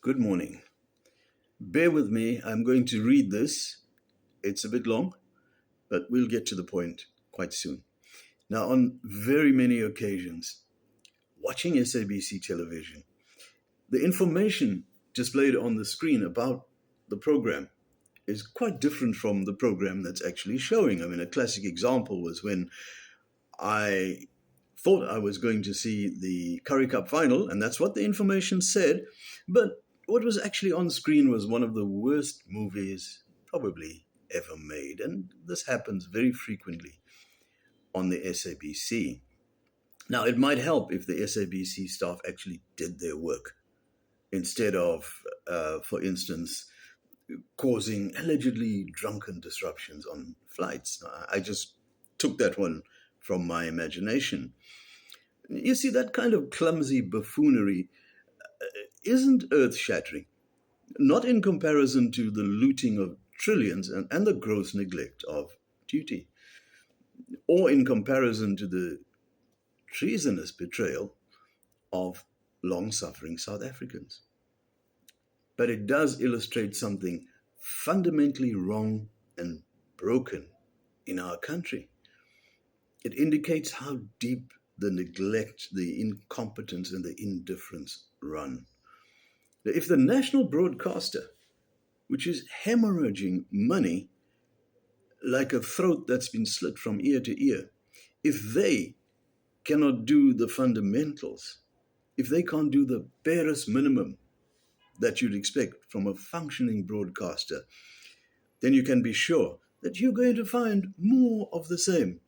Good morning. Bear with me, I'm going to read this. It's a bit long, but we'll get to the point quite soon. Now, on very many occasions, watching SABC television, the information displayed on the screen about the program is quite different from the program that's actually showing. I mean, a classic example was when I thought I was going to see the Curry Cup final, and that's what the information said. But what was actually on screen was one of the worst movies probably ever made. And this happens very frequently on the SABC. Now, it might help if the SABC staff actually did their work instead of, for instance, causing allegedly drunken disruptions on flights. I just took that one from my imagination. You see, that kind of clumsy buffoonery isn't earth shattering, not in comparison to the looting of trillions and the gross neglect of duty, or in comparison to the treasonous betrayal of long suffering South Africans. But it does illustrate something fundamentally wrong and broken in our country. It indicates how deep the neglect, the incompetence, and the indifference run. If the national broadcaster, which is hemorrhaging money like a throat that's been slit from ear to ear, if they cannot do the fundamentals, if they can't do the barest minimum that you'd expect from a functioning broadcaster, then you can be sure that you're going to find more of the same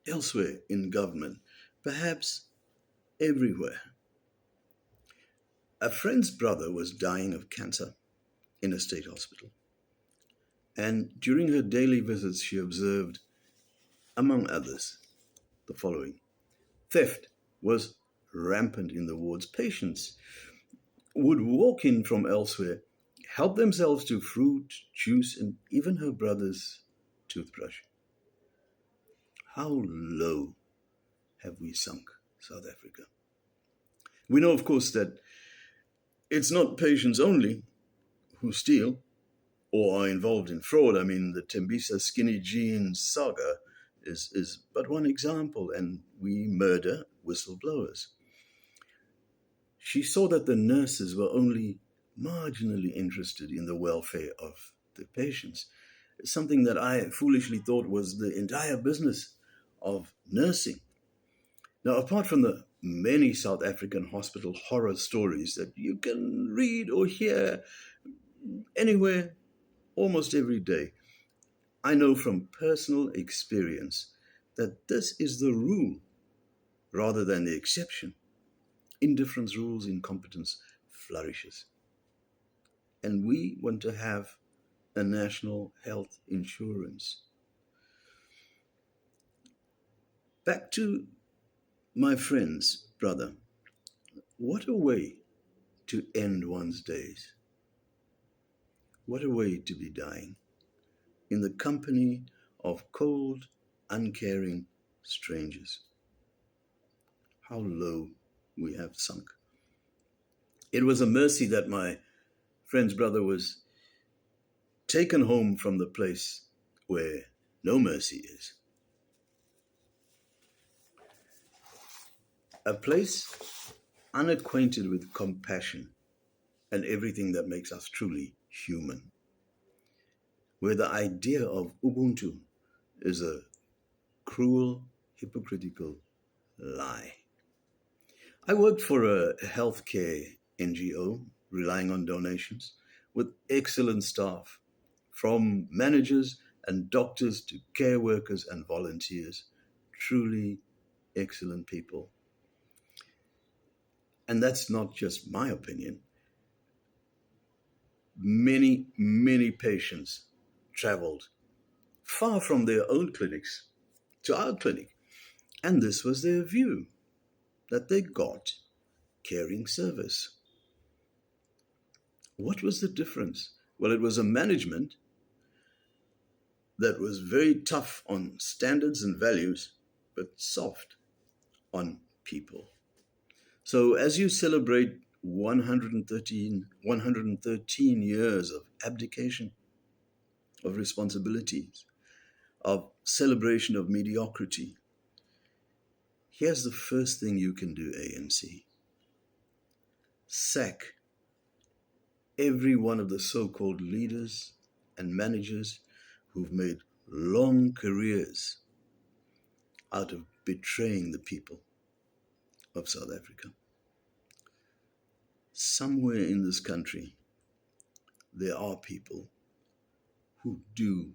elsewhere in government, perhaps everywhere. A friend's brother was dying of cancer in a state hospital. And during her daily visits, she observed, among others, the following. Theft was rampant in the wards. Patients would walk in from elsewhere, help themselves to fruit, juice, and even her brother's toothbrush. How low have we sunk, South Africa? We know, of course, that it's not patients only who steal or are involved in fraud. I mean, the Tembisa skinny jeans saga is but one example, and we murder whistleblowers. She saw that the nurses were only marginally interested in the welfare of the patients, something that I foolishly thought was the entire business of nursing. Now, apart from the many South African hospital horror stories that you can read or hear anywhere, almost every day, I know from personal experience that this is the rule rather than the exception. Indifference rules, incompetence flourishes. And we want to have a national health insurance. Back to my friend's brother. What a way to end one's days. What a way to be dying in the company of cold, uncaring strangers. How low we have sunk. It was a mercy that my friend's brother was taken home from the place where no mercy is. A place unacquainted with compassion and everything that makes us truly human, where the idea of Ubuntu is a cruel, hypocritical lie. I worked for a healthcare NGO relying on donations with excellent staff, from managers and doctors to care workers and volunteers, truly excellent people. And that's not just my opinion. Many, many patients traveled far from their own clinics to our clinic. And this was their view, that they got caring service. What was the difference? Well, it was a management that was very tough on standards and values, but soft on people. So as you celebrate 113 years of abdication, of responsibilities, of celebration of mediocrity. Here's the first thing you can do, ANC. Sack every one of the so-called leaders and managers who've made long careers out of betraying the people of South Africa. Somewhere in this country, there are people who do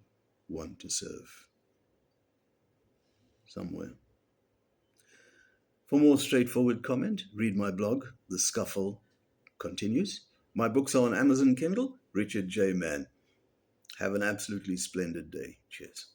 want to serve. Somewhere. For more straightforward comment, read my blog, The Scuffle Continues. My books are on Amazon Kindle, Richard J. Mann. Have an absolutely splendid day. Cheers.